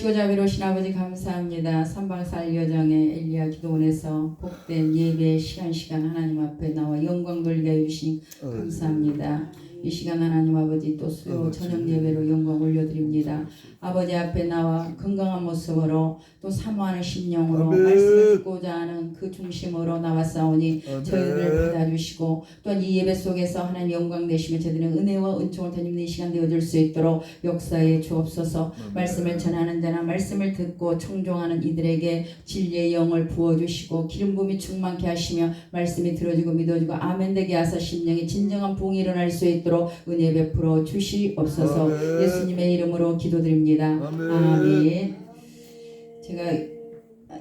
귀하시고 자비로우신 아버지 감사합니다. 삼방살 여정의 엘리야 기도원에서 복된 예배 시간 하나님 앞에 나와 영광 돌리게 해주시니 감사합니다. 이 시간 하나님 아버지 또 수요 저녁 예배로 영광 올려드립니다. 아버지 앞에 나와 건강한 모습으로 또 사모하는 심령으로 말씀을 듣고자 하는 그 중심으로 나왔사오니 저희들을 받아주시고 또한 이 예배 속에서 하나님 영광 내시며 저희들은 은혜와 은총을 더 입는 이 시간 되어줄 수 있도록 역사에 주옵소서. 말씀을 전하는 자나 말씀을 듣고 청종하는 이들에게 진리의 영을 부어주시고 기름 부음이 충만케 하시며 말씀이 들어지고 믿어지고 아멘 되게 하사 심령에 진정한 부흥이 일어날 수 있도록 은혜 베풀어 주시옵소서. 예수님의 이름으로 기도드립니다. 아멘. 제가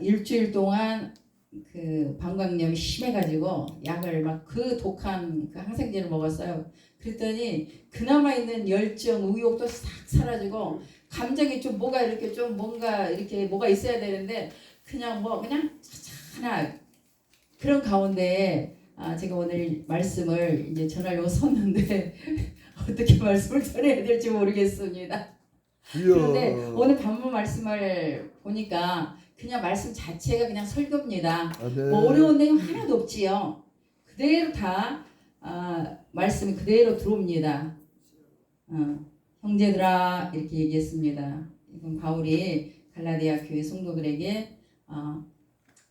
일주일 동안 그 방광염이 심해가지고 약을 막 그 독한 그 항생제를 먹었어요. 그랬더니 그나마 있는 열정, 의욕도 싹 사라지고 감정이 좀 뭐가 이렇게 좀 뭔가 이렇게 뭐가 있어야 되는데 그냥 하나 그런 가운데 제가 오늘 말씀을 이제 전하려고 섰는데 어떻게 말씀을 전해야 될지 모르겠습니다. 그런데 오늘 반문 말씀을 보니까 그냥 말씀 자체가 그냥 설교입니다. 뭐 어려운 내용 하나도 없지요. 그대로 다 말씀이 그대로 들어옵니다. 형제들아 이렇게 얘기했습니다. 이건 바울이 갈라디아 교회 성도들에게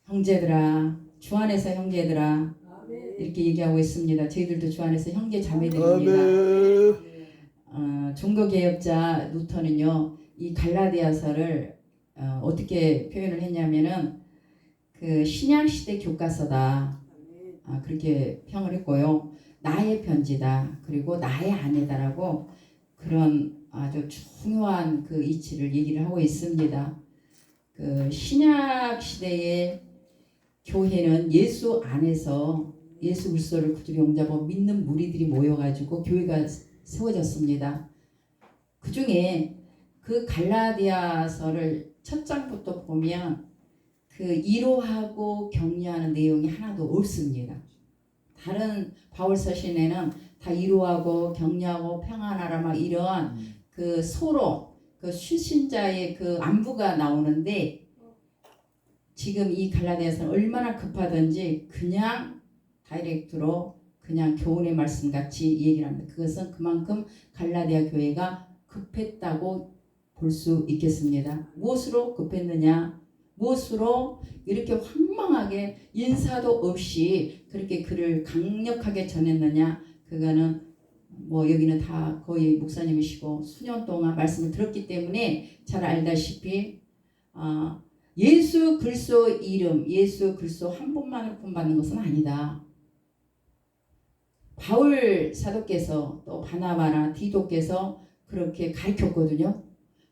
형제들아 주 안에서 형제들아 이렇게 얘기하고 있습니다. 저희들도 주 안에서 형제 자매들입니다. 종교개혁자 루터는요 이 갈라디아서를 어떻게 표현을 했냐면은 그 신약시대 교과서다 그렇게 평을 했고요. 나의 편지다 그리고 나의 아내다라고 그런 아주 중요한 그 이치를 얘기를 하고 있습니다. 그 신약시대의 교회는 예수 안에서 예수 그리스도를 구주로 영접하고 믿는 무리들이 모여가지고 교회가 세워졌습니다. 그 중에 그 갈라디아서를 첫 장부터 보면 그 위로하고 격려하는 내용이 하나도 없습니다. 다른 바울 서신에는 다 위로하고 격려하고 평안하라 막 이런 그 서로 그 수신자의 그 안부가 나오는데 지금 이 갈라디아서는 얼마나 급하든지 그냥 다이렉트로 그냥 교훈의 말씀 같이 얘기를 합니다. 그것은 그만큼 갈라디아 교회가 급했다고 볼 수 있겠습니다. 무엇으로 급했느냐? 무엇으로 이렇게 황망하게 인사도 없이 그렇게 글을 강력하게 전했느냐? 그거는 뭐 여기는 다 거의 목사님이시고 수년 동안 말씀을 들었기 때문에 잘 알다시피 예수 그리스도 이름, 예수 그리스도 한 분만을 구원받는 것은 아니다. 바울 사도께서 또 바나바나 디도께서 그렇게 가르쳤거든요.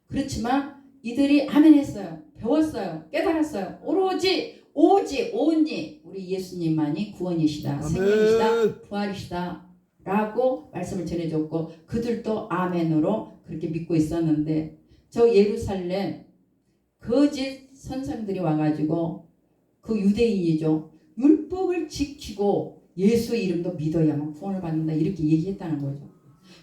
그렇지만 이들이 아멘 했어요. 배웠어요. 깨달았어요. 오로지 우리 예수님만이 구원이시다. 생명이시다. 부활이시다. 라고 말씀을 전해줬고 그들도 아멘으로 그렇게 믿고 있었는데 저 예루살렘 거짓 선생들이 와가지고 그 유대인이죠. 율법을 지키고 예수 이름도 믿어야만 구원을 받는다 이렇게 얘기했다는 거죠.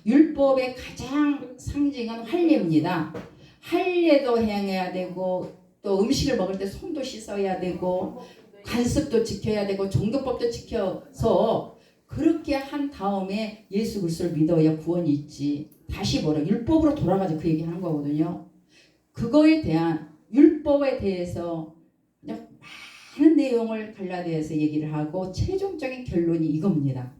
율법의 가장 상징은 할례입니다. 할례도 행해야 되고 또 음식을 먹을 때 손도 씻어야 되고 관습도 지켜야 되고 종교법도 지켜서 그렇게 한 다음에 예수 그리스도를 믿어야 구원이 있지. 다시 율법으로 돌아가자 그 얘기하는 거거든요. 그거에 대한 율법에 대해서 많은 내용을 갈라디아서 얘기를 하고 최종적인 결론이 이겁니다.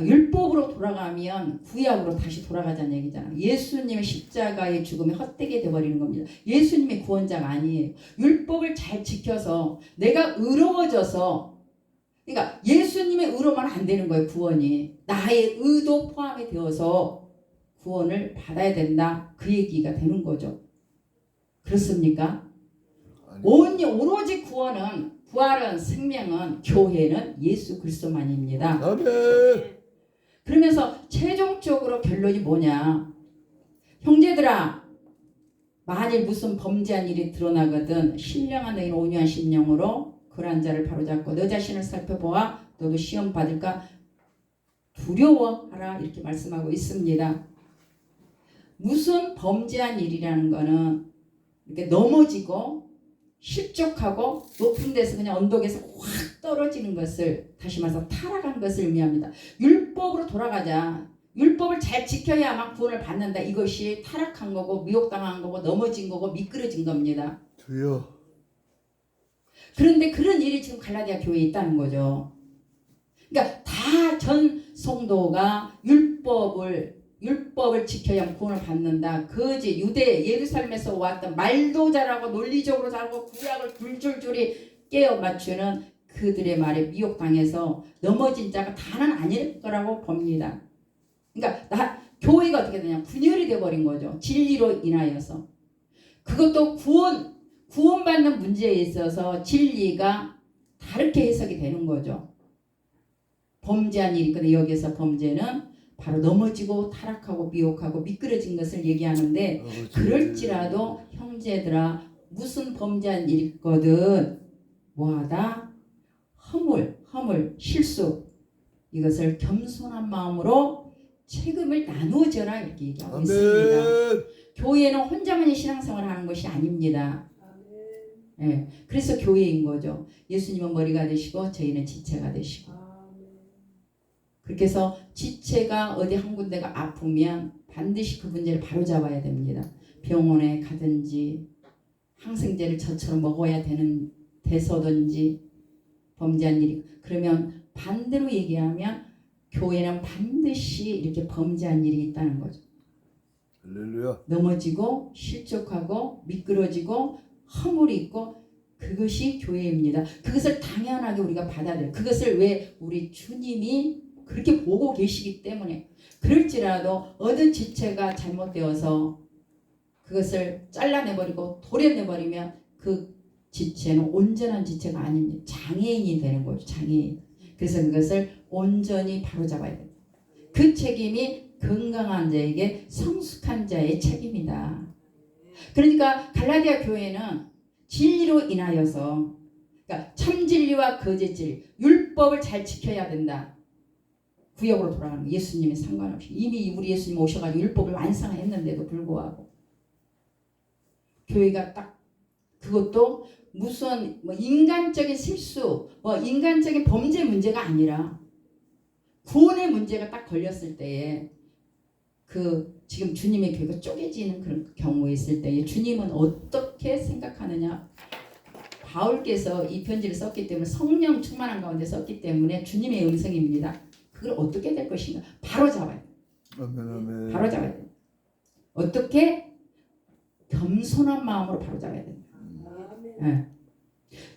율법으로 돌아가면 구약으로 다시 돌아가자는 얘기잖아요. 예수님의 십자가의 죽음이 헛되게 되어버리는 겁니다. 예수님이 구원자가 아니에요. 율법을 잘 지켜서 내가 의로워져서 그러니까 예수님의 의로만 안 되는 거예요. 구원이 나의 의도 포함이 되어서 구원을 받아야 된다. 그 얘기가 되는 거죠. 그렇습니까? 오로지 구원은 부활은 생명은 교회는 예수 그리스도만입니다. 아멘. 그러면서 최종적으로 결론이 뭐냐? 형제들아 만일 무슨 범죄한 일이 드러나거든 신령한 너희는 온유한 심령으로 그러한 자를 바로잡고 너 자신을 살펴보아 너도 시험 받을까 두려워하라 이렇게 말씀하고 있습니다. 무슨 범죄한 일이라는 거는 이렇게 넘어지고 실족하고 높은 데서 그냥 언덕에서 확 떨어지는 것을, 다시 말해서 타락한 것을 의미합니다. 율법으로 돌아가자. 율법을 잘 지켜야만 구원을 받는다. 이것이 타락한 거고 미혹당한 거고 넘어진 거고 미끄러진 겁니다. 주여. 그런데 그런 일이 지금 갈라디아 교회에 있다는 거죠. 그러니까 다 전 성도가 율법을 지켜야 구원을 받는다. 그지 유대 예루살렘에서 왔던 말도 잘하고 논리적으로 잘하고 구약을 줄줄줄이 깨어 맞추는 그들의 말에 미혹당해서 넘어진 자가 다는 아닐 거라고 봅니다. 그러니까 교회가 어떻게 되냐, 분열이 되어버린 거죠. 진리로 인하여서. 그것도 구원받는 문제에 있어서 진리가 다르게 해석이 되는 거죠. 범죄한 일이 있거든요. 여기서 범죄는 바로 넘어지고 타락하고 미혹하고 미끄러진 것을 얘기하는데, 그럴지라도 형제들아 무슨 범죄한 일이 있거든 뭐하다? 허물, 실수, 이것을 겸손한 마음으로 책임을 나누어져라 이렇게 얘기하고 아멘. 있습니다. 교회는 혼자만이 신앙생활을 하는 것이 아닙니다. 예, 그래서 교회인 거죠. 예수님은 머리가 되시고 저희는 지체가 되시고. 그렇게 해서 지체가 어디 한 군데가 아프면 반드시 그 문제를 바로잡아야 됩니다. 병원에 가든지 항생제를 저처럼 먹어야 되는 데서든지 범죄한 일이, 그러면 반대로 얘기하면 교회는 반드시 이렇게 범죄한 일이 있다는 거죠. 할렐루야. 넘어지고 실족하고 미끄러지고 허물이 있고, 그것이 교회입니다. 그것을 당연하게 우리가 받아들여요. 그것을 왜 우리 주님이 그렇게 보고 계시기 때문에. 그럴지라도 어느 지체가 잘못되어서 그것을 잘라내버리고 도려내버리면 그 지체는 온전한 지체가 아닙니다. 장애인이 되는 거죠. 장애인. 그래서 그것을 온전히 바로잡아야 됩니다. 그 책임이 건강한 자에게 성숙한 자의 책임이다. 그러니까 갈라디아 교회는 진리로 인하여서, 그러니까 참진리와 거짓진리, 율법을 잘 지켜야 된다. 구역으로 돌아가는 거, 예수님에 상관없이. 이미 우리 예수님 오셔가지고 율법을 완성했는데도 불구하고 교회가 딱 그것도 무슨 인간적인 실수, 인간적인 범죄 문제가 아니라 구원의 문제가 딱 걸렸을 때에, 지금 주님의 교회가 쪼개지는 그런 경우에 있을 때에 주님은 어떻게 생각하느냐. 바울께서 이 편지를 썼기 때문에, 성령 충만한 가운데 썼기 때문에 주님의 음성입니다. 그걸 어떻게 될 것인가 바로 잡아야 돼. 아멘. 바로 잡아야 돼. 어떻게? 겸손한 마음으로 바로 잡아야 된다. 네.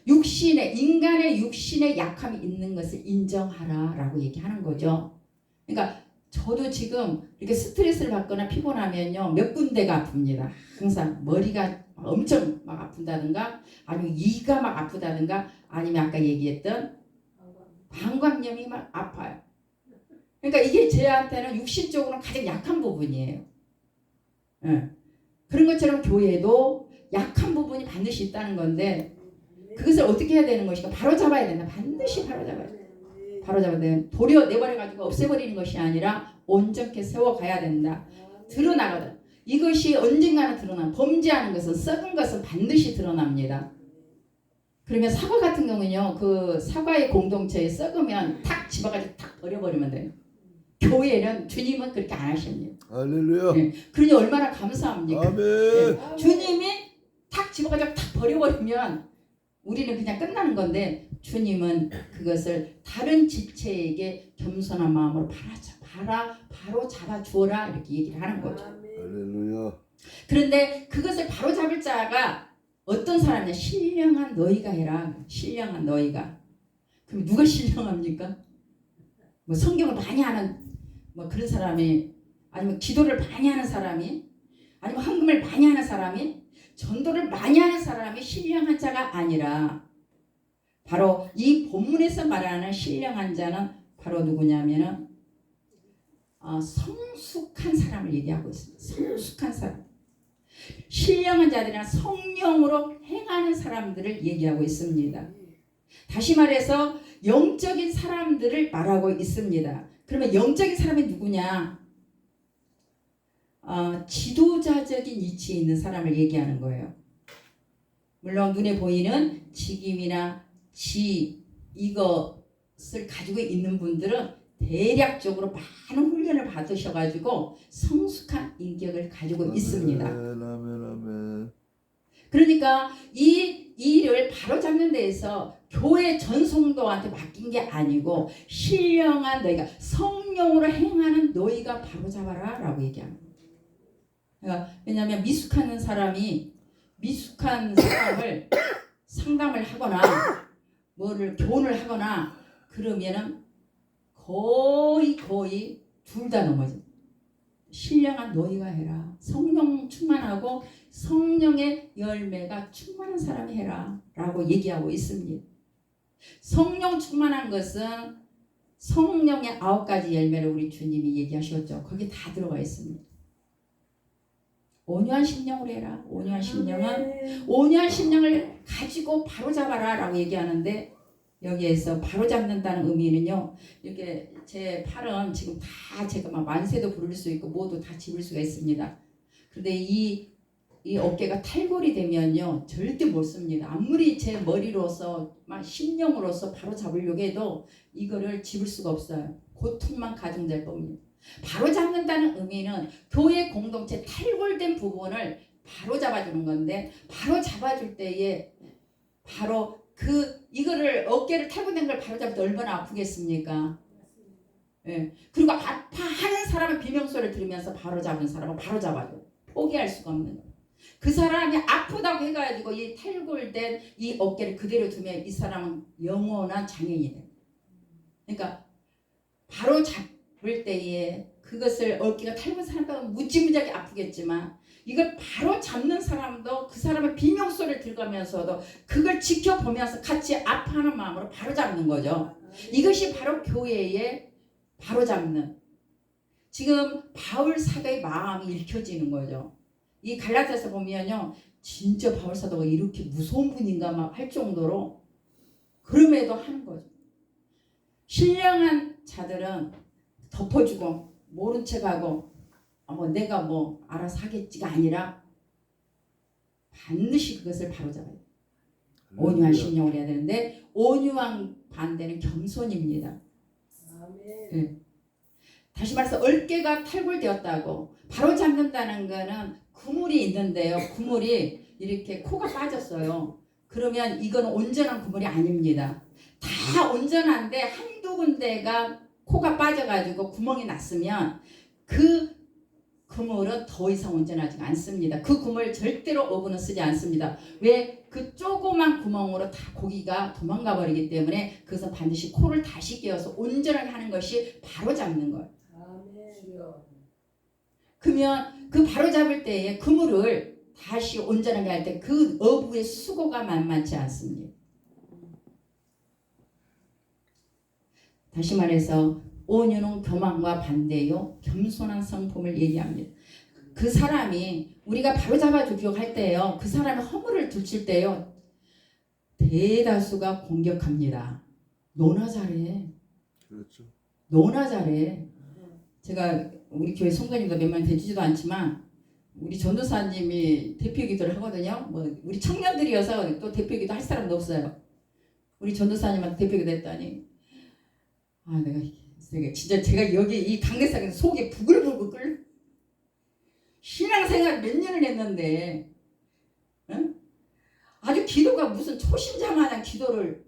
인간의 육신의 약함이 있는 것을 인정하라라고 얘기하는 거죠. 그러니까 저도 지금 이렇게 스트레스를 받거나 피곤하면요, 몇 군데가 아픕니다. 항상 머리가 엄청 막 아픈다든가, 아니면 이가 막 아프다든가, 아니면 아까 얘기했던 방광염이 막 아파요. 그러니까 이게 저한테는 육신적으로 가장 약한 부분이에요. 네. 그런 것처럼 교회도 약한 부분이 반드시 있다는 건데, 그것을 어떻게 해야 되는 것인가? 바로 잡아야 된다. 반드시 바로 잡아야 된다. 바로 잡아야 된다. 도려내버려가지고 없애버리는 것이 아니라 온전히 세워가야 된다. 드러나거든. 이것이 언젠가는 드러나. 범죄하는 것은, 썩은 것은 반드시 드러납니다. 그러면 사과 같은 경우는요, 그 사과의 공동체에 썩으면 탁 집어가지고 탁 버려버리면 돼요. 교회는, 주님은 그렇게 안 하십니다. 할렐루야. 네. 그러니 얼마나 감사합니까? 아멘. 네. 주님이 탁 집어가지고 탁 버려버리면 우리는 그냥 끝나는 건데, 주님은 그것을 다른 지체에게 겸손한 마음으로 바로 잡아 주어라 이렇게 얘기를 하는 거죠. 할렐루야. 그런데 그것을 바로 잡을 자가 어떤 사람이냐? 신령한 너희가 해라. 신령한 너희가. 그럼 누가 신령합니까? 성경을 많이 하는 그런 사람이, 아니면 기도를 많이 하는 사람이, 아니면 헌금을 많이 하는 사람이, 전도를 많이 하는 사람이 신령한 자가 아니라, 바로 이 본문에서 말하는 신령한 자는 바로 누구냐면은 성숙한 사람을 얘기하고 있습니다. 성숙한 사람. 신령한 자들이란 성령으로 행하는 사람들을 얘기하고 있습니다. 다시 말해서 영적인 사람들을 말하고 있습니다. 그러면 영적인 사람이 누구냐? 지도자적인 위치에 있는 사람을 얘기하는 거예요. 물론 눈에 보이는 직임이나 이것을 가지고 있는 분들은 대략적으로 많은 훈련을 받으셔가지고 성숙한 인격을 가지고 있습니다. 아멘, 아멘. 그러니까 이 일을 바로잡는 데에서 교회 전성도한테 맡긴 게 아니고 신령한 너희가 성령으로 행하는 너희가 바로잡아라 라고 얘기합니다. 그러니까 왜냐하면 미숙한 사람을 상담을 하거나 뭐를 교훈을 하거나 그러면은 거의 둘 다 넘어져. 신령한 너희가 해라. 성령 충만하고 성령의 열매가 충만한 사람이 해라 라고 얘기하고 있습니다. 성령 충만한 것은 성령의 9가지 열매를 우리 주님이 얘기하셨죠. 거기 다 들어가 있습니다. 온유한 심령으로 해라. 온유한 심령을 가지고 바로잡아라 라고 얘기하는데 여기에서 바로잡는다는 의미는요. 이렇게 제 팔은 지금 다 제가 막 만세도 부를 수 있고 뭐도 다 집을 수가 있습니다. 그런데 이 어깨가 탈골이 되면요. 절대 못 씁니다. 아무리 제 머리로서 막 심령으로서 바로잡으려고 해도 이거를 집을 수가 없어요. 고통만 가중될 겁니다. 바로잡는다는 의미는 교회 공동체 탈골된 부분을 바로잡아주는 건데 바로잡아줄 때에 바로 이거를 어깨를 탈골된 걸 바로잡을 때 얼마나 아프겠습니까? 예. 그리고 아파하는 사람의 비명소리를 들으면서 바로잡은 사람은 바로잡아줘. 포기할 수가 없는 거예요. 그 사람이 아프다고 해가지고 이 탈골된 이 어깨를 그대로 두면 이 사람은 영원한 장애인이 돼요. 그러니까 바로 잡을 때에 그것을 어깨가 탈골 사람은 무지무지하게 아프겠지만 이걸 바로 잡는 사람도 그 사람의 비명소리를 들으면서도 그걸 지켜보면서 같이 아파하는 마음으로 바로 잡는 거죠. 이것이 바로 교회의 바로 잡는. 지금 바울 사도의 마음이 읽혀지는 거죠. 이 갈라디아서 보면요. 진짜 바울 사도가 이렇게 무서운 분인가 막 할 정도로 그럼에도 하는 거죠. 신령한 자들은 덮어주고 모른 척하고 내가 뭐 알아서 하겠지가 아니라 반드시 그것을 바로잡아요. 온유한 심령을 해야 되는데 온유한 반대는 겸손입니다. 네. 다시 말해서 어깨가 탈골되었다고 바로잡는다는 거는 구물이 있는데요. 구물이 이렇게 코가 빠졌어요. 그러면 이건 온전한 구물이 아닙니다. 다 온전한데 한두 군데가 코가 빠져가지고 구멍이 났으면 그 그물은 더 이상 온전하지 않습니다. 그 구멍을 절대로 어부는 쓰지 않습니다. 왜? 그 조그만 구멍으로 다 고기가 도망가 버리기 때문에 그것은 반드시 코를 다시 끼워서 온전하게 하는 것이 바로잡는 거예요. 그러면 그 바로잡을 때에 그물을 다시 온전하게 할 때 그 어부의 수고가 만만치 않습니다. 다시 말해서 온유는 교만과 반대요. 겸손한 성품을 얘기합니다. 그 사람이 우리가 바로잡아주려고 할 때요. 그 사람이 허물을 둘칠 때요. 대다수가 공격합니다. 너나 잘해. 그렇죠. 너나 잘해. 제가 우리 교회 성도님도 몇 명 되지도 않지만 우리 전도사님이 대표기도를 하거든요. 우리 청년들이어서 또 대표기도 할 사람도 없어요. 우리 전도사님한테 대표기도 했더니 내가 진짜 제가 여기 이 강대상에서 속이 부글부글 끓. 신앙생활 몇 년을 했는데, 응? 아주 기도가 무슨 초신자 마냥 기도를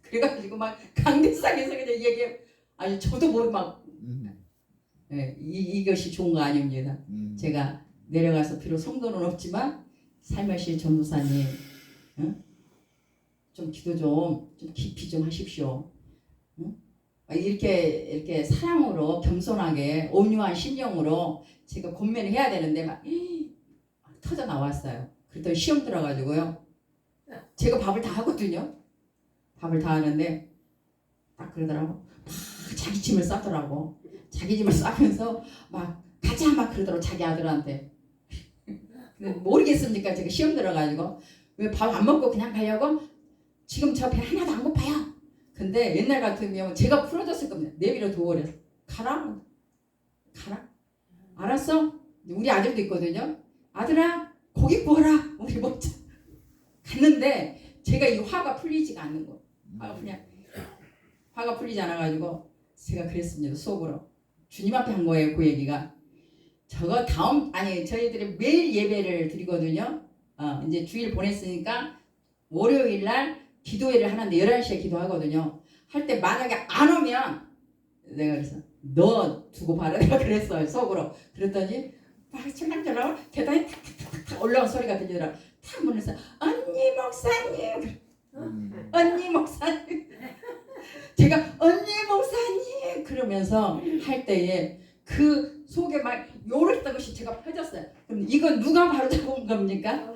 그래가지고 막 강대상에서 그냥 얘기해. 아니 저도 모르고 막 이것이 좋은 거 아닙니다. 제가 내려가서 비록 성도는 없지만 살며시 전도사님, 응? 좀 기도 좀 깊이 좀 하십시오. 응? 이렇게 사랑으로 겸손하게 온유한 심령으로 제가 권면을 해야 되는데 막 터져 나왔어요. 그랬더니 시험 들어가지고요. 제가 밥을 다 하거든요. 밥을 다 하는데 딱 그러더라고. 막 자기 짐을 싸더라고. 자기 짐을 싸면서 막 가자 막 그러더라고 자기 아들한테. 근데 모르겠습니까? 제가 시험 들어가지고 왜 밥 안 먹고 그냥 가려고? 지금 저 배 하나도 안 고파요. 근데 옛날 같으면 제가 풀어줬을 겁니다. 내비로 도우려. 가라. 알았어? 우리 아들도 있거든요. 아들아 고기 구워라. 우리 먹자. 하는데 제가 이 화가 풀리지가 않는 거. 화가 풀리지 않아가지고 제가 그랬습니다. 속으로 주님 앞에 한 거예요. 그 얘기가. 저거 저희들이 매일 예배를 드리거든요. 이제 주일 보냈으니까 월요일 날 기도회를 하는데 11시에 기도하거든요. 할 때 만약에 안 오면 내가 그래서 너 두고 봐라 내가 그랬어요. 속으로. 그랬더니 막 철랑철랑 계단에 탁탁탁탁 올라온 소리가 들리더라. 탁 문에서 언니 목사님 언니 목사님 제가 언니 목사님 그러면서 할 때에 그 속에 막 요랬던 것이 제가 펴졌어요. 그럼 이건 누가 바로 잡은 겁니까?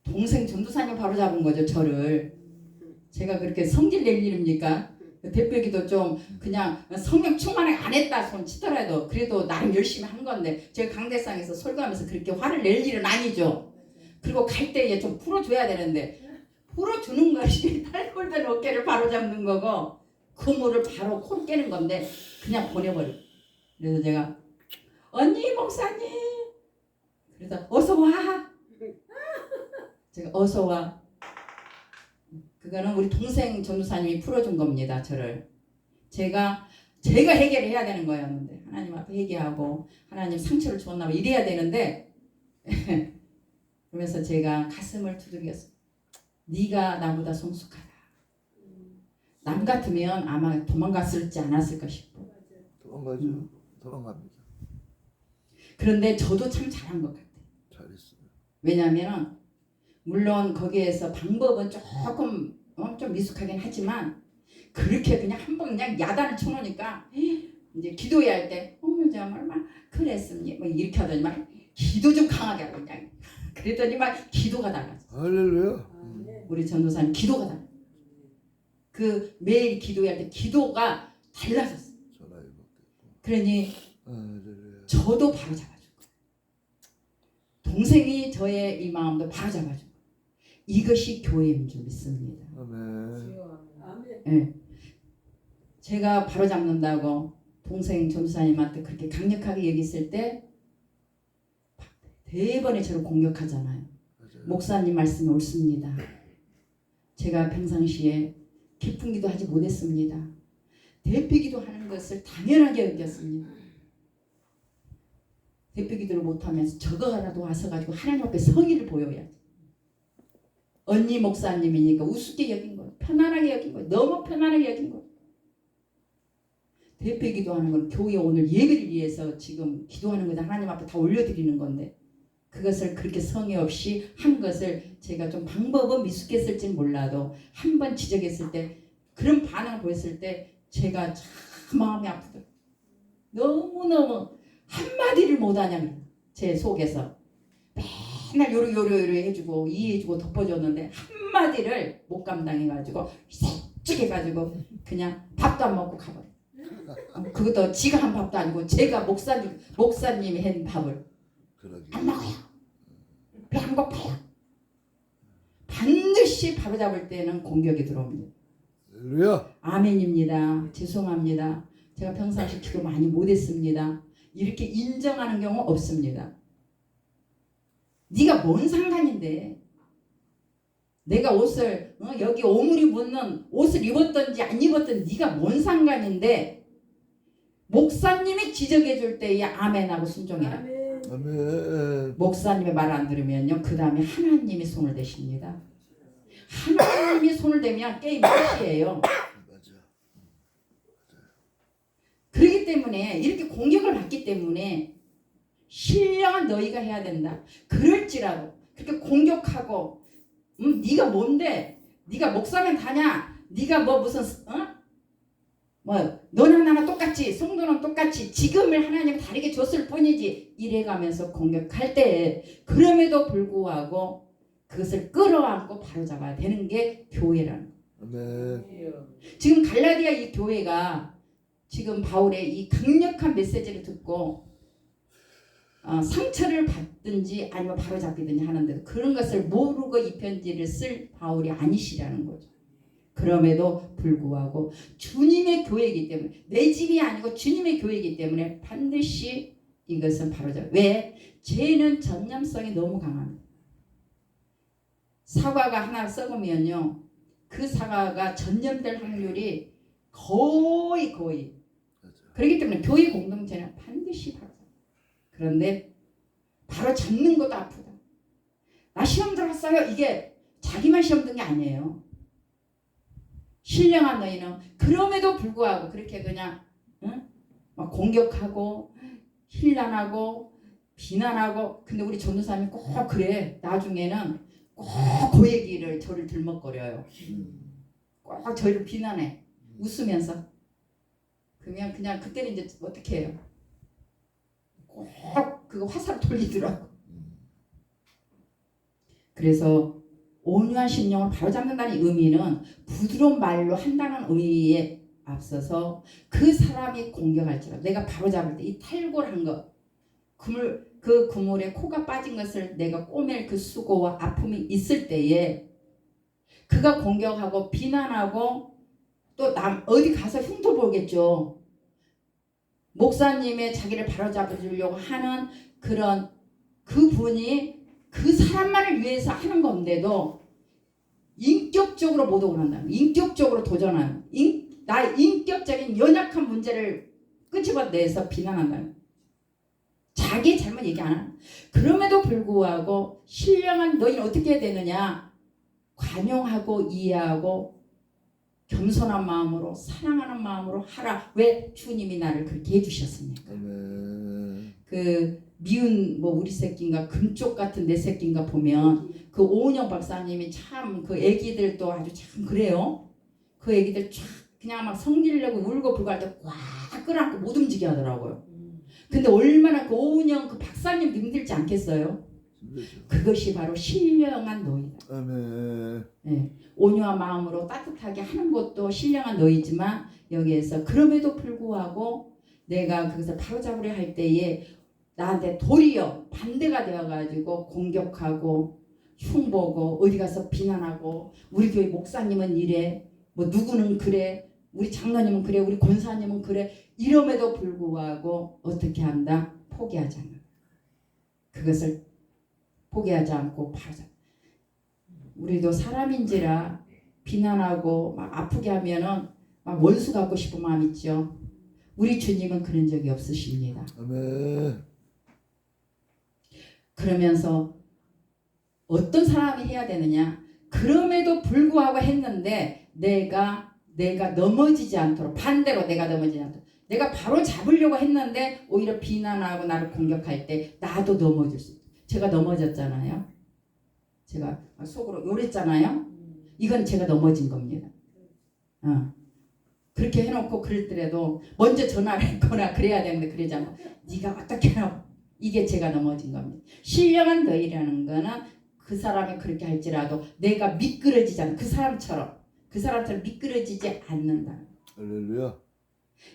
동생 전도사님 바로 잡은 거죠. 저를. 제가 그렇게 성질 낼 일입니까? 대표기도 좀 그냥 성령 충만하게 안 했다 손 치더라도 그래도 나름 열심히 한 건데 제가 강대상에서 설교하면서 그렇게 화를 낼 일은 아니죠. 그리고 갈 때에 좀 풀어줘야 되는데 풀어주는 것이 탈골된 어깨를 바로 잡는 거고 그물을 바로 코 깨는 건데 그냥 보내버려. 그래서 제가 언니 목사님 그래서 어서 와. 제가 어서 와. 그거는 우리 동생 전도사님이 풀어준 겁니다. 저를. 제가 해결을 해야 되는 거였는데 하나님 앞에 회개하고 하나님 상처를 주었나 봐 이래야 되는데 그러면서 제가 가슴을 두들겼어요. 네가 나보다 성숙하다. 남 같으면 아마 도망갔을지 않았을까 싶어. 도망가죠. 도망갑니다. 그런데 저도 참 잘한 것 같아요. 잘했어요. 왜냐하면 물론 거기에서 방법은 조금 좀 미숙하긴 하지만 그렇게 그냥 한번 그냥 야단을 쳐놓으니까 이제 기도해야 할 때 정말 막 그랬습니다. 뭐 이렇게 하더니 막 기도 좀 강하게 하고 그냥 그랬더니 막 기도가 달라졌어. 할렐루야. 우리 전도사님 기도가 달라. 그 매일 기도할 때 기도가 달라졌어. 전화 연락됐고. 그러니 할렐루야. 저도 바로 잡아줄 거예요. 동생이 저의 이 마음도 바로 잡아줄 거예요. 이것이 교회인 줄 믿습니다. 아멘. 네. 제가 바로 잡는다고 동생 전도사님한테 그렇게 강력하게 얘기했을 때 대번에 저를 공격하잖아요. 맞아요. 목사님 말씀이 옳습니다. 제가 평상시에 깊은 기도하지 못했습니다. 대피기도 하는 것을 당연하게 여겼습니다. 대피기도를 못하면서 저거라도 와서 가지고 하나님 앞에 성의를 보여야지. 언니 목사님이니까 우습게 여긴 거예요. 편안하게 여긴 거예요. 너무 편안하게 여긴 거예요. 대피기도 하는 건 교회 오늘 예배를 위해서 지금 기도하는 거다. 하나님 앞에 다 올려드리는 건데 그것을 그렇게 성의 없이 한 것을 제가 좀 방법은 미숙했을지 몰라도 한 번 지적했을 때 그런 반응을 보였을 때 제가 참 마음이 아프더라고요. 너무너무 한마디를 못하냐 제 속에서 맨날 요리 해주고 이해해주고 덮어줬는데 한마디를 못 감당해가지고 쎄쭉해가지고 그냥 밥도 안 먹고 가버려. 그것도 지가 한 밥도 아니고 제가 목사님이 한 밥을 안 먹어요. 배 안 고파요. 반드시 바로잡을 때는 공격이 들어옵니다. 할렐루야. 아멘입니다. 죄송합니다. 제가 평상시 기도 많이 못했습니다. 이렇게 인정하는 경우 없습니다. 네가 뭔 상관인데 내가 옷을 여기 오물이 붙는 옷을 입었든지 안 입었든지 네가 뭔 상관인데 목사님이 지적해 줄 때에 아멘하고 순종해요. 아멘. 목사님의 말 안 들으면요 그 다음에 하나님이 손을 대십니다. 하나님이 손을 대면 게임 끝이에요. 맞아. 그렇기 때문에 이렇게 공격을 받기 때문에 신령한 너희가 해야 된다. 그럴지라도 그렇게 공격하고 네가 뭔데? 네가 목사면 다냐? 네가 뭐 무슨 너는 나나 똑같이 성도는 똑같이 지금을 하나님 다르게 줬을 뿐이지 이래가면서 공격할 때 그럼에도 불구하고 그것을 끌어안고 바로잡아야 되는 게 교회라는 거예요. 아멘. 지금 갈라디아 이 교회가 지금 바울의 이 강력한 메시지를 듣고 상처를 받든지 아니면 바로잡히든지 하는데 그런 것을 모르고 이 편지를 쓸 바울이 아니시라는 거죠. 그럼에도 불구하고 주님의 교회이기 때문에 내 집이 아니고 주님의 교회이기 때문에 반드시 이것은 바로잡아요. 왜? 죄는 전념성이 너무 강합니다. 사과가 하나 썩으면요, 그 사과가 전염될 확률이 거의 맞아. 그렇기 때문에 교회 공동체는 반드시 바로 잡아요. 그런데 바로 잡는 것도 아프다. 나 시험 들었어요. 이게 자기만 시험 든 게 아니에요. 신령한 너희는 그럼에도 불구하고 그렇게 그냥 응? 막 공격하고 힐난하고 비난하고, 근데 우리 전도사님이 꼭 그래. 나중에는 꼭 그 얘기를 저를 들먹거려요. 꼭 저를 비난해. 웃으면서. 그러면 그냥 그때는 이제 어떻게 해요? 꼭 그거 화살 돌리더라고. 그래서 온유한 심령을 바로잡는다는 의미는 부드러운 말로 한다는 의미에 앞서서 그 사람이 공격할지라도 내가 바로잡을 때 이 탈골한 것, 그 그물에 코가 빠진 것을 내가 꼬맬 그 수고와 아픔이 있을 때에 그가 공격하고 비난하고 또 어디 가서 흉터보겠죠. 목사님의 자기를 바로잡아주려고 하는 그런 그분이 그 사람만을 위해서 하는 건데도 인격적으로 모독을 한다는, 인격적으로 도전하는, 나의 인격적인 연약한 문제를 끄집어내서 비난한다는, 자기 잘못 얘기 안 하는. 그럼에도 불구하고 신령한 너희는 어떻게 해야 되느냐? 관용하고 이해하고 겸손한 마음으로 사랑하는 마음으로 하라. 왜? 주님이 나를 그렇게 해주셨습니까? 아멘. 그 미운 뭐 우리 새끼인가 금쪽 같은 내 새끼인가 보면 그 오은영 박사님이 참 그 애기들도 아주 참 그래요. 그 애기들 쫙 그냥 막 성질내고 울고 불고 할 때 꽉 끌어안고 못 움직여 하더라고요. 근데 얼마나 그 오은영 그 박사님 힘들지 않겠어요? 힘들죠. 그것이 바로 신령한 너희다. 아멘. 네. 온유한 마음으로 따뜻하게 하는 것도 신령한 너희지만 여기에서 그럼에도 불구하고 내가 그것을 바로잡으려 할 때에 나한테 도리어 반대가 되어가지고 공격하고 흉보고 어디 가서 비난하고 우리 교회 목사님은 이래, 뭐 누구는 그래, 우리 장로님은 그래, 우리 권사님은 그래, 이럼에도 불구하고 어떻게 한다? 포기하지 않는다. 그것을 포기하지 않고 바로잡아. 우리도 사람인지라 비난하고 막 아프게 하면은 막 원수 갖고 싶은 마음 있죠. 우리 주님은 그런 적이 없으십니다. 아멘. 그러면서 어떤 사람이 해야 되느냐? 그럼에도 불구하고 했는데 내가 넘어지지 않도록, 반대로 내가 넘어지지 않도록, 내가 바로 잡으려고 했는데 오히려 비난하고 나를 공격할 때 나도 넘어질 수 있어요. 제가 넘어졌잖아요. 제가 속으로 요랬잖아요. 이건 제가 넘어진 겁니다. 그렇게 해놓고 그랬더라도 먼저 전화를 했거나 그래야 되는데 그러지 않고 네가 어떻게 하라고, 이게 제가 넘어진 겁니다. 신령한 너희라는 거는 그 사람이 그렇게 할지라도 내가 미끄러지지 않는 그 사람처럼 미끄러지지 않는다. 할렐루야.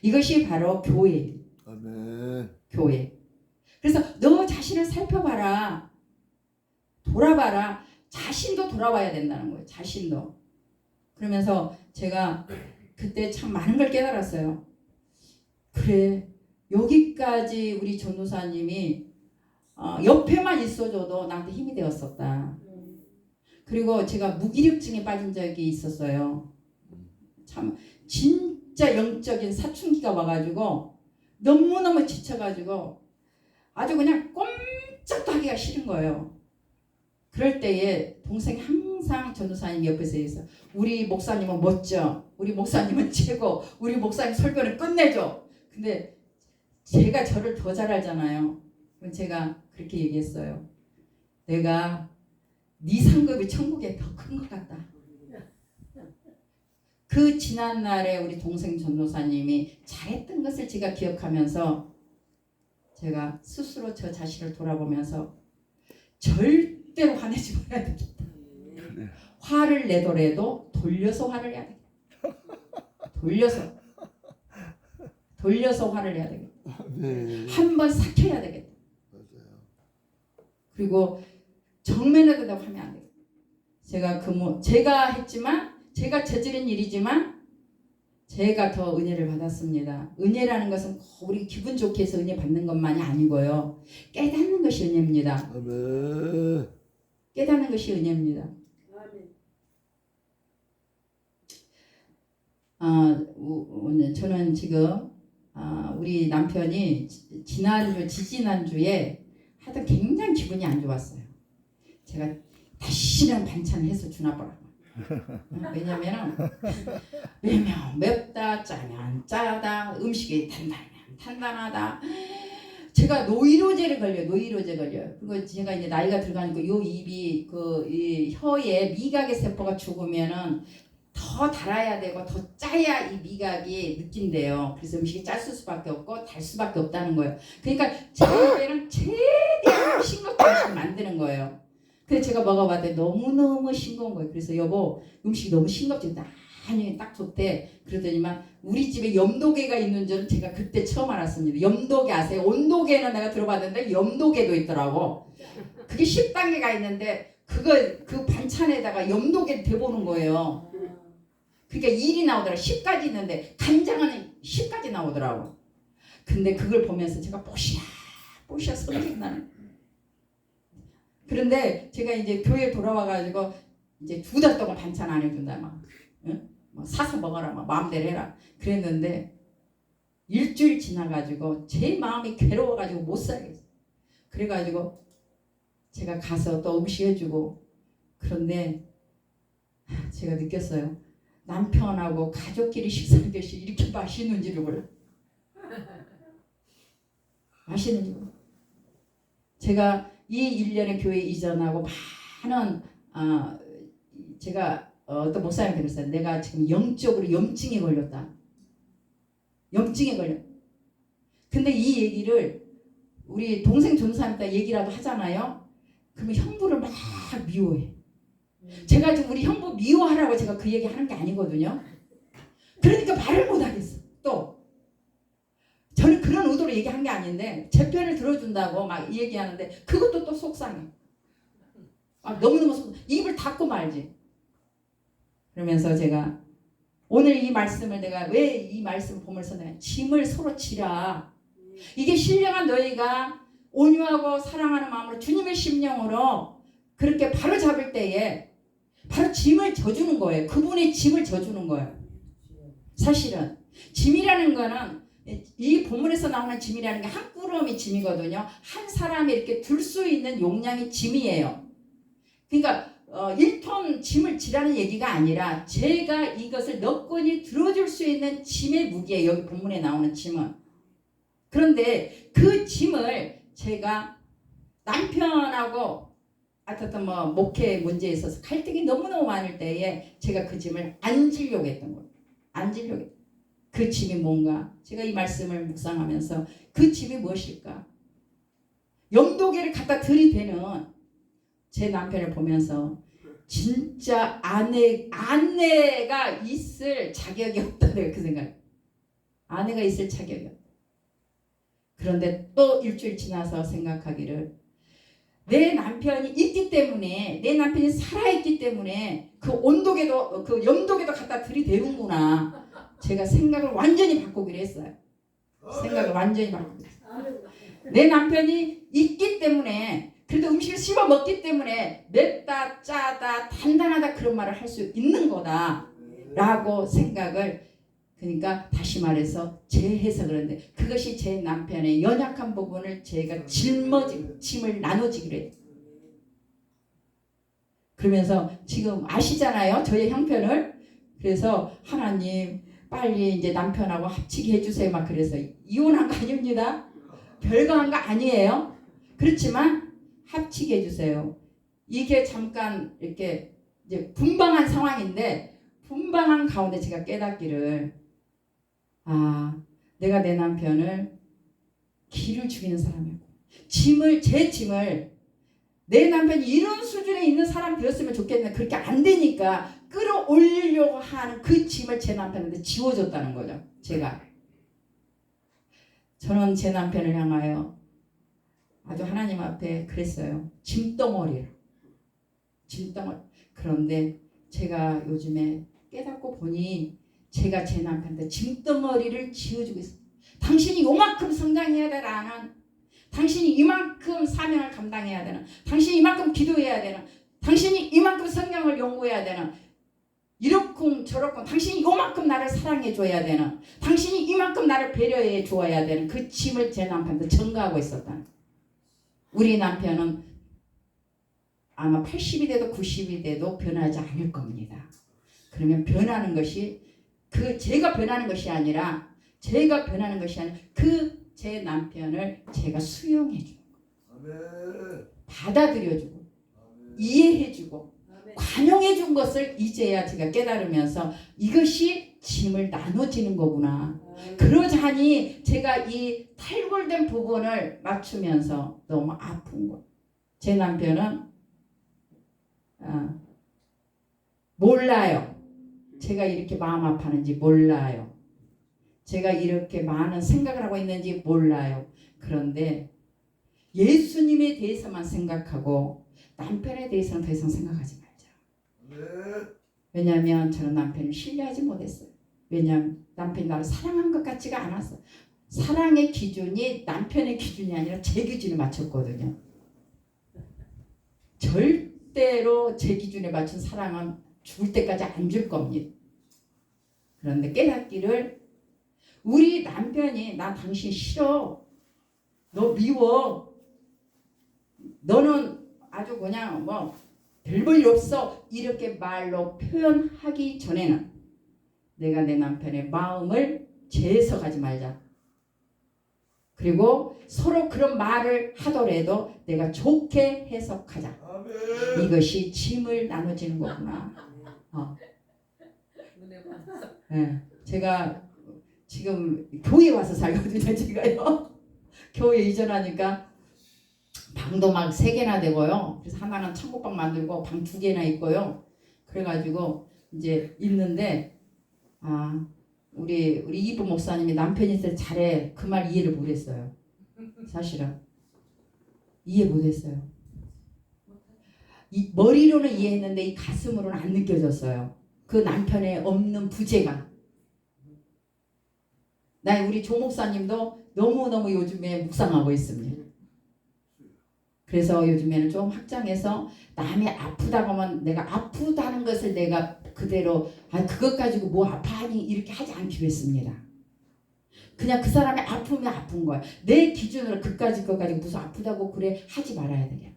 이것이 바로 교회예요. 아멘. 교회. 그래서 너 자신을 살펴봐라. 돌아봐라. 자신도 돌아봐야 된다는 거예요. 자신도. 그러면서 제가 그때 참 많은 걸 깨달았어요. 그래, 여기까지 우리 전도사님이 옆에만 있어줘도 나한테 힘이 되었었다. 그리고 제가 무기력증에 빠진 적이 있었어요. 참 진짜 영적인 사춘기가 와가지고 너무너무 지쳐가지고 아주 그냥 꼼짝도 하기가 싫은 거예요. 그럴 때에 동생이 항상 전도사님 옆에서 있어. 우리 목사님은 멋져. 우리 목사님은 최고. 우리 목사님 설교는 끝내줘. 근데 제가 저를 더 잘 알잖아요. 그럼 제가 그렇게 얘기했어요. 내가 네 상급이 천국에 더 큰 것 같다. 그 지난날에 우리 동생 전도사님이 잘했던 것을 제가 기억하면서 제가 스스로 저 자신을 돌아보면서 절대로 화내지 말아야 되겠다. 그래. 화를 내더라도 돌려서 화를 해야 되겠다. 돌려서 화를 해야 되겠다. 네. 한번 삭혀야 되겠다. 맞아요. 그리고 정면에도 내가 하면 안 되겠다. 제가 했지만 제가 저지른 일이지만 제가 더 은혜를 받았습니다. 은혜라는 것은 우리 기분 좋게 해서 은혜 받는 것만이 아니고요. 깨닫는 것이 은혜입니다. 아멘. 깨닫는 것이 은혜입니다. 오늘 저는 지금 우리 남편이 지지난주에 하여튼 굉장히 기분이 안 좋았어요. 제가 다시는 반찬을 해서 주나 보라고. 왜냐면 맵다, 짜면 짜다, 음식이 단단하면 단단하다. 제가 노이로제 걸려요. 그리고 제가 이제 나이가 들어가니까 요 입이 이 혀에 미각의 세포가 죽으면은 더 달아야 되고 더 짜야 이 미각이 느낀대요. 그래서 음식이 짤 수밖에 없고 달 수밖에 없다는 거예요. 그러니까 제 입에는 최대한 싱겁게 음식을 만드는 거예요. 그래서 제가 먹어봤더니 너무너무 싱거운 거예요. 그래서 여보 음식이 너무 싱겁지? 아니 딱 좋대. 그러더니만 우리 집에 염도개가 있는 줄은 제가 그때 처음 알았습니다. 염도개 아세요? 온도개는 내가 들어봤는데 염도개도 있더라고. 그게 10단계가 있는데 그 반찬에다가 염도개를 대보는 거예요. 그러니까 1이 나오더라고. 10까지 있는데 간장은 10까지 나오더라고. 근데 그걸 보면서 제가 뽀샤 성질 나는. 그런데 제가 이제 교회 돌아와가지고 이제 2달 동안 반찬 안 해준다 막, 응? 막 사서 먹어라 막 마음대로 해라 그랬는데 일주일 지나가지고 제 마음이 괴로워가지고 못 살겠어. 그래가지고 제가 가서 또 음식 해주고. 그런데 제가 느꼈어요. 남편하고 가족끼리 식사하는 것이 이렇게 맛있는지를 몰라. 맛있는지 몰라. 제가 이 1년의 교회 이전하고 많은 제가 어떤 목사님 들었어요. 내가 지금 영적으로 염증에 걸렸다. 염증에 걸려. 근데 이 얘기를 우리 동생 전사님한테 얘기라도 하잖아요. 그러면 형부를 막 미워해. 제가 지금 우리 형부 미워하라고 제가 그 얘기 하는 게 아니거든요. 그러니까 말을 못 하겠어. 또 저는 그런 의도로 얘기한 게 아닌데 제 편을 들어준다고 막 얘기하는데 그것도 또 속상해. 너무너무 입을 닫고 말지. 그러면서 제가 오늘 이 말씀을 내가 왜 이 말씀을 보면서 내가 짐을 서로 지라. 이게 신령한 너희가 온유하고 사랑하는 마음으로 주님의 심령으로 그렇게 바로 잡을 때에 바로 짐을 져주는 거예요. 그분의 짐을 져주는 거예요. 사실은 짐이라는 거는 이 본문에서 나오는 짐이라는 게 한 꾸러미 짐이거든요. 한 사람이 이렇게 들 수 있는 용량의 짐이에요. 그러니까 1톤 짐을 지라는 얘기가 아니라 제가 이것을 너건히 들어줄 수 있는 짐의 무게예요. 여기 본문에 나오는 짐은. 그런데 그 짐을 제가 남편하고 어떤 목회 문제에 있어서 갈등이 너무너무 많을 때에 제가 그 짐을 안 지려고 했던 거예요. 안 지려고 했던. 그 짐이 뭔가? 제가 이 말씀을 묵상하면서 그 짐이 무엇일까? 염도개를 갖다 들이대는 제 남편을 보면서 진짜 아내가 있을 자격이 없다. 내가 그 생각. 아내가 있을 자격이 없다. 그런데 또 일주일 지나서 생각하기를 내 남편이 있기 때문에 내 남편이 살아있기 때문에 그 온도계도 그 염도계도 갖다 들이대는구나. 제가 생각을 완전히 바꾸기로 했어요. 생각을 완전히 바꾸기로 했어요. 내 남편이 있기 때문에 그래도 음식을 씹어 먹기 때문에 맵다 짜다 단단하다 그런 말을 할 수 있는 거다 라고 생각을. 그러니까 다시 말해서 제 해석을 했는데 그것이 제 남편의 연약한 부분을 제가 짐을 나눠지기로 했어요. 그러면서 지금 아시잖아요. 저의 형편을. 그래서 하나님 빨리 이제 남편하고 합치게 해주세요. 막 그래서 이혼한 거 아닙니다. 별거 한 거 아니에요. 그렇지만 합치게 해주세요. 이게 잠깐 이렇게 이제 분방한 상황인데 분방한 가운데 제가 깨닫기를 내가 내 남편을 기를 죽이는 사람이고 제 짐을 내 남편이 이런 수준에 있는 사람 되었으면 좋겠는데 그렇게 안 되니까 끌어올리려고 하는 그 짐을 제 남편한테 지워줬다는 거죠. 저는 제 남편을 향하여 아주 하나님 앞에 그랬어요. 짐덩어리라. 짐덩어리. 그런데 제가 요즘에 깨닫고 보니 제가 제 남편한테 짐덩어리를 지어주고 있어요. 당신이 요만큼 성장해야 되라는, 당신이 이만큼 사명을 감당해야 되는, 당신이 이만큼 기도해야 되는, 당신이 이만큼 성경 성경을 연구해야 되는, 이렇쿵 저렇쿵 당신이 요만큼 나를 사랑해 줘야 되는, 당신이 이만큼 나를 배려해 주어야 되는 그 짐을 제 남편도 전가하고 있었다. 우리 남편은 아마 80이 돼도 90이 돼도 변하지 않을 겁니다. 그러면 변하는 것이 제가 변하는 것이 아니라 그 제 남편을 제가 수용해주고 받아들여주고 이해해주고 관용해준 것을 이제야 제가 깨달으면서 이것이 짐을 나눠지는 거구나. 그러자니 제가 이 탈골된 부분을 맞추면서 너무 아픈 거예요. 제 남편은 몰라요. 제가 이렇게 마음 아파하는지 몰라요. 제가 이렇게 많은 생각을 하고 있는지 몰라요. 그런데 예수님에 대해서만 생각하고 남편에 대해서는 더 이상 생각하지 말자. 왜냐하면 저는 남편을 신뢰하지 못했어요. 왜냐하면 남편이 나를 사랑하는 것 같지가 않았어. 사랑의 기준이 남편의 기준이 아니라 제 기준에 맞췄거든요. 절대로 제 기준에 맞춘 사랑은 죽을 때까지 안 줄 겁니다. 그런데 깨닫기를, 우리 남편이 나 당신 싫어, 너 미워, 너는 아주 그냥 뭐 별 볼 일 없어, 이렇게 말로 표현하기 전에는 내가 내 남편의 마음을 재해석하지 말자. 그리고 서로 그런 말을 하더라도 내가 좋게 해석하자. 이것이 짐을 나눠지는 거구나. 네, 제가 지금 교회 와서 살거든요. 제가요. 교회 이전하니까 방도 막 3개나 되고요. 그래서 하나는 창고방 만들고 방 2개나 있고요. 그래가지고 이제 있는데 우리 이부 목사님이 남편이 있을 때 잘해, 그 말 이해를 못했어요. 사실은 이해 못했어요. 이 머리로는 이해했는데 이 가슴으로는 안 느껴졌어요. 그 남편의 없는 부재감. 우리 조 목사님도 너무너무 요즘에 묵상하고 있습니다. 그래서 요즘에는 좀 확장해서 남이 아프다고 하면 내가 아프다는 것을 내가 그대로 그것 가지고 뭐 아파하니 이렇게 하지 않기로 했습니다. 그냥 그 사람이 아프면 아픈 거야. 내 기준으로 그까짓 것 가지고 무슨 아프다고 그래 하지 말아야 되겠다.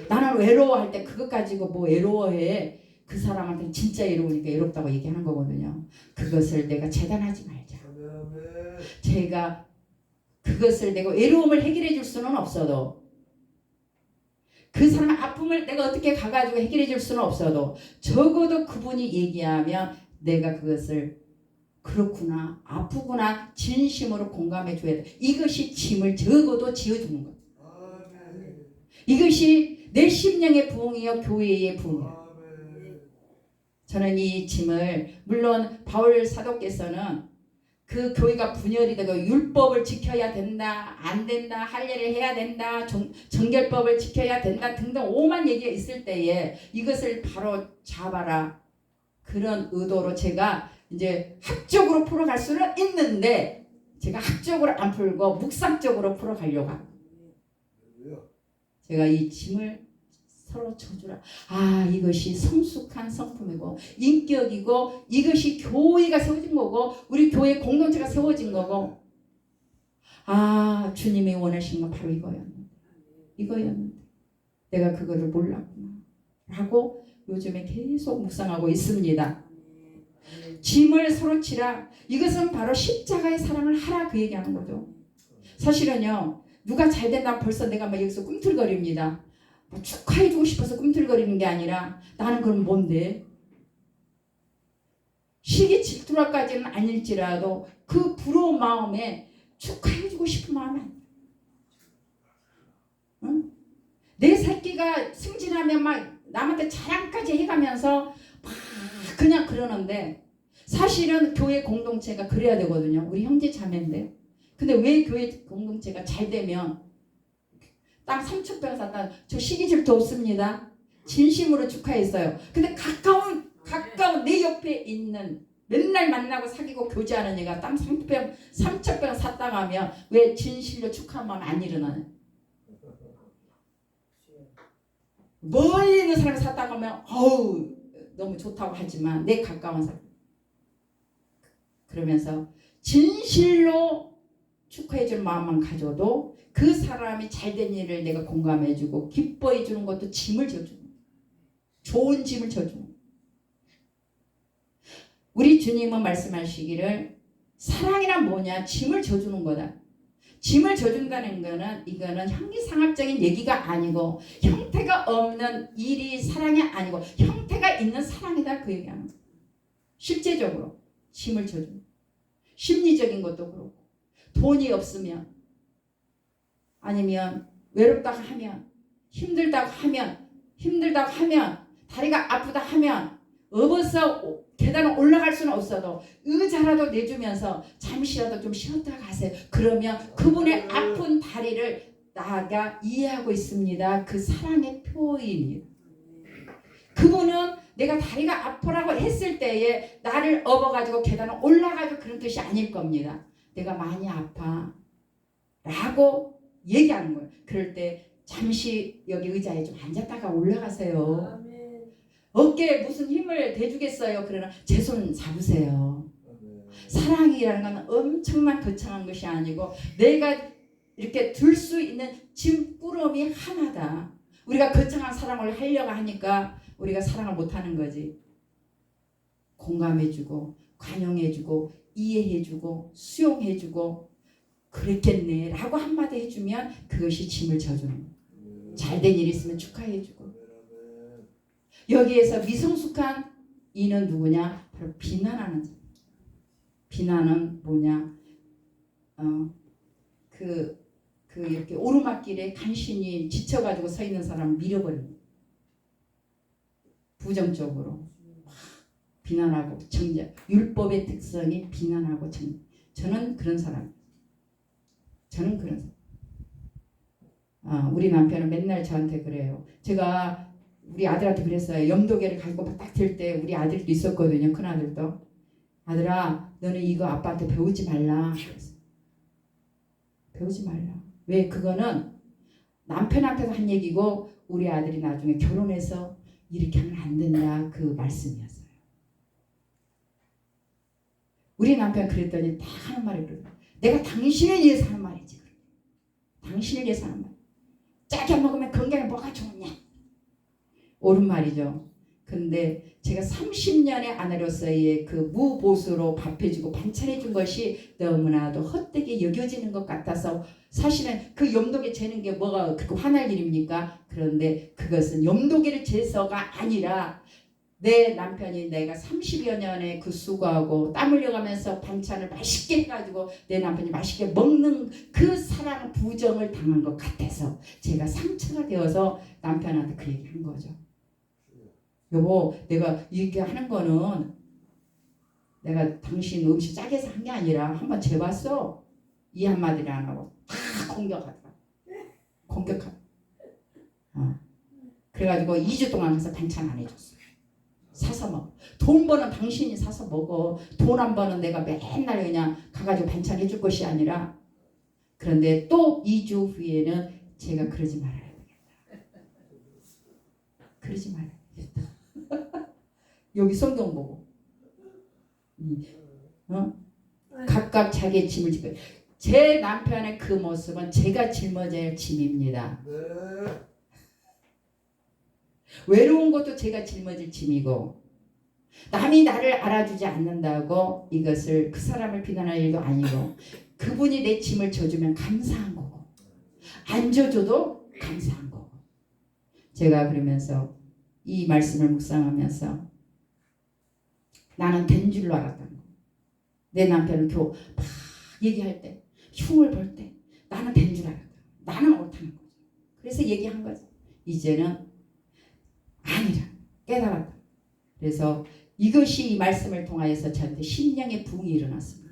나는 외로워할 때 그것 가지고 뭐 외로워해. 그 사람한테는 진짜 외로우니까 외롭다고 얘기하는 거거든요. 그것을 내가 재단하지 말자. 제가 그것을 내가 외로움을 해결해 줄 수는 없어도, 그 사람의 아픔을 내가 어떻게 가가지고 해결해 줄 수는 없어도 적어도 그분이 얘기하면 내가 그것을 그렇구나, 아프구나, 진심으로 공감해 줘야 돼. 이것이 짐을 적어도 지어주는 거예요. 이것이 내 심령의 부흥이요, 교회의 부흥이요. 저는 이 짐을, 물론 바울 사도께서는 그 교회가 분열이 되고 율법을 지켜야 된다, 안 된다, 할례를 해야 된다, 정결법을 지켜야 된다 등등 오만 얘기가 있을 때에 이것을 바로 잡아라, 그런 의도로 제가 이제 학적으로 풀어갈 수는 있는데 제가 학적으로 안 풀고 묵상적으로 풀어가려고 합니다. 제가 이 짐을 서로 쳐주라. 이것이 성숙한 성품이고 인격이고 이것이 교회가 세워진 거고 우리 교회 공동체가 세워진 거고, 주님이 원하신 건 바로 이거였는데 내가 그거를 몰랐구나 라고 요즘에 계속 묵상하고 있습니다. 짐을 서로 치라. 이것은 바로 십자가의 사랑을 하라, 그 얘기하는 거죠. 사실은요, 누가 잘 된다면 벌써 내가 막 여기서 꿈틀거립니다. 축하해주고 싶어서 꿈틀거리는 게 아니라 나는 그럼 뭔데? 시기 질투라까지는 아닐지라도 그 부러운 마음에 축하해주고 싶은 마음이 아니야. 응? 내 새끼가 승진하면 막 남한테 자랑까지 해가면서 막 그냥 그러는데, 사실은 교회 공동체가 그래야 되거든요. 우리 형제 자매인데. 근데 왜 교회 공동체가 잘 되면 땅 3,000평 샀다, 저 시기 질투 없습니다. 진심으로 축하했어요. 근데 가까운 내 옆에 있는 맨날 만나고 사귀고 교제하는 애가 땅 3,000평 샀다고 하면 왜 진실로 축하한 마음 안 일어나요? 멀리 있는 사람이 샀다고 하면 어우 너무 좋다고 하지만 내 가까운 사람 그러면서 진실로 축하해줄 마음만 가져도 그 사람이 잘된 일을 내가 공감해주고 기뻐해주는 것도 짐을 져주는 거예요. 좋은 짐을 져주는 거예요. 우리 주님은 말씀하시기를 사랑이란 뭐냐? 짐을 져주는 거다. 짐을 져준다는 거는 이거는 형이상학적인 얘기가 아니고 형태가 없는 일이 사랑이 아니고 형태가 있는 사랑이다 그 얘기하는 거예요. 실제적으로 짐을 져주는 거예요. 심리적인 것도 그렇고 돈이 없으면 아니면 외롭다고 하면 힘들다고 하면 다리가 아프다 하면 업어서 계단을 올라갈 수는 없어도 의자라도 내주면서 잠시라도 좀 쉬었다 가세요. 그러면 그분의 아픈 다리를 나가 이해하고 있습니다. 그 사랑의 표입니다. 그분은 내가 다리가 아프라고 했을 때에 나를 업어가지고 계단을 올라가고 그런 뜻이 아닐 겁니다. 내가 많이 아파 라고 얘기하는 거예요. 그럴 때 잠시 여기 의자에 좀 앉았다가 올라가세요. 어깨에 무슨 힘을 대주겠어요. 그러나 제 손 잡으세요. 사랑이라는 건 엄청난 거창한 것이 아니고 내가 이렇게 들 수 있는 짐꾸러미 하나다. 우리가 거창한 사랑을 하려고 하니까 우리가 사랑을 못하는 거지. 공감해주고 관용해주고 이해해주고 수용해주고 그랬겠네 라고 한마디 해주면 그것이 짐을 져주는 거예요. 잘된 일 있으면 축하해주고 여기에서 미성숙한 이는 누구냐? 바로 비난하는 사람. 비난은 뭐냐? 이렇게 오르막길에 간신히 지쳐가지고 서 있는 사람을 밀어버립니다. 부정적으로 비난하고 정죄. 율법의 특성이 비난하고 정죄. 저는 그런 사람. 우리 남편은 맨날 저한테 그래요. 제가 우리 아들한테 그랬어요. 염도계를 가지고 딱 들 때 우리 아들도 있었거든요. 큰 아들도. 아들아, 너는 이거 아빠한테 배우지 말라. 배우지 말라. 왜? 그거는 남편한테도 한 얘기고 우리 아들이 나중에 결혼해서 이렇게 하면 안 된다. 그 말씀이었어요. 우리 남편 그랬더니 다 하는 말이 그래요. 내가 당신을 위해서 하는 말이지. 당신을 위해서 하는 말. 짜게 먹으면 건강에 뭐가 좋냐. 옳은 말이죠. 근데 제가 30년의 아내로서의 그 무보수로 밥해주고 반찬해준 것이 너무나도 헛되게 여겨지는 것 같아서 사실은 그 염도계 재는 게 뭐가 그렇게 화날 일입니까? 그런데 그것은 염도계를 재서가 아니라 내 남편이 내가 30여 년의 그 수고하고 땀 흘려가면서 반찬을 맛있게 해가지고 내 남편이 맛있게 먹는 그 사랑 부정을 당한 것 같아서 제가 상처가 되어서 남편한테 그 얘기 한 거죠. 여보, 내가 이렇게 하는 거는 내가 당신 음식 짜게 해서 한 게 아니라 한번 재봤어. 이 한마디를 안 하고 다 공격하더라. 그래가지고 2주 동안 가서 반찬 안 해줬어. 사서 먹어. 돈 버는 당신이 사서 먹어. 돈 안 버는 내가 맨날 그냥 가가지고 반찬 해줄 것이 아니라. 그런데 또 2주 후에는 제가 그러지 말아야 되겠다. 그러지 말아야 되겠다. 여기 성경 보고 각각 자기의 짐을 지고 제 남편의 그 모습은 제가 짊어질 짐입니다. 외로운 것도 제가 짊어질 짐이고 남이 나를 알아주지 않는다고 이것을 그 사람을 비난할 일도 아니고 그분이 내 짐을 져주면 감사한 거고 안 져줘도 감사한 거고 제가 그러면서 이 말씀을 묵상하면서 나는 된 줄로 알았다는 거예요. 내 남편은 막 얘기할 때 흉을 볼 때 나는 된 줄 알았다. 나는 옳다는 거죠. 그래서 얘기한 거죠. 이제는 아니라 깨달았다. 그래서 이것이 이 말씀을 통하여서 저한테 심령의 부흥이 일어났습니다.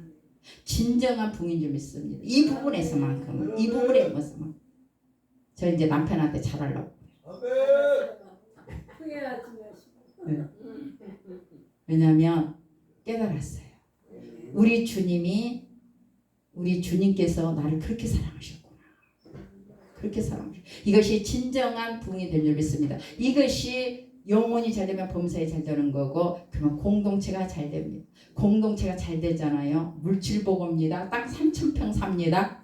진정한 부흥인 줄 믿습니다. 이 부분에서만큼은 이 부분에 뭐서만 저 이제 남편한테 잘하려고. 네. 왜냐하면 깨달았어요. 우리 주님께서 나를 그렇게 사랑하셨구나. 그렇게 살아갑니다. 이것이 진정한 부흥이 될 줄 믿습니다. 이것이 영혼이 잘 되면 범사에 잘 되는 거고 그러면 공동체가 잘 됩니다. 공동체가 잘 되잖아요. 물질 복옵니다. 땅 3,000평 삽니다.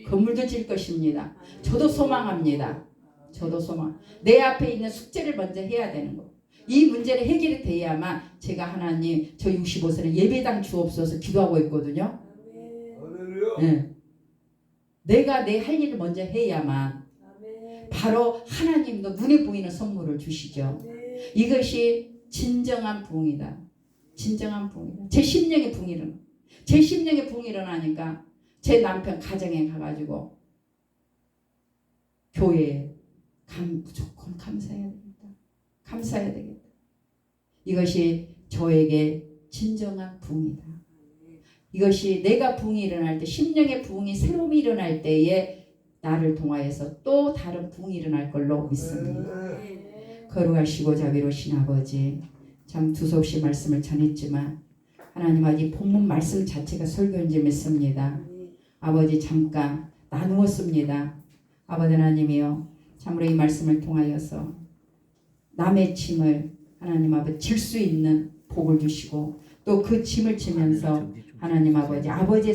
건물도 질 것입니다. 저도 소망합니다. 저도 소망. 내 앞에 있는 숙제를 먼저 해야 되는 거. 이 문제를 해결이 돼야만 제가 하나님 저 65세는 예배당 주옵소서 기도하고 있거든요. 네. 내가 내 할 일을 먼저 해야만 바로 하나님도 눈에 보이는 선물을 주시죠. 이것이 진정한 부흥이다. 진정한 부흥이다. 제 심령의 부흥이 일어나. 제 심령의 부흥이 일어나니까 제 남편 가정에 가가지고 교회에 무조건 감사해야 되겠다. 감사해야 되겠다. 이것이 저에게 진정한 부흥이다. 이것이 내가 부흥이 일어날 때 심령의 부흥이 새로움이 일어날 때에 나를 통하여서 또 다른 부흥이 일어날 걸로 믿습니다. 거룩하시고 자비로우신 아버지 참 두서없이 말씀을 전했지만 하나님 아직 본문 말씀 자체가 설교인 줄 믿습니다. 아버지 잠깐 나누었습니다. 아버지 하나님이여 참으로 이 말씀을 통하여서 남의 짐을 하나님 아버지 질 수 있는 복을 주시고 또 그 짐을 지면서 하나님 아버지의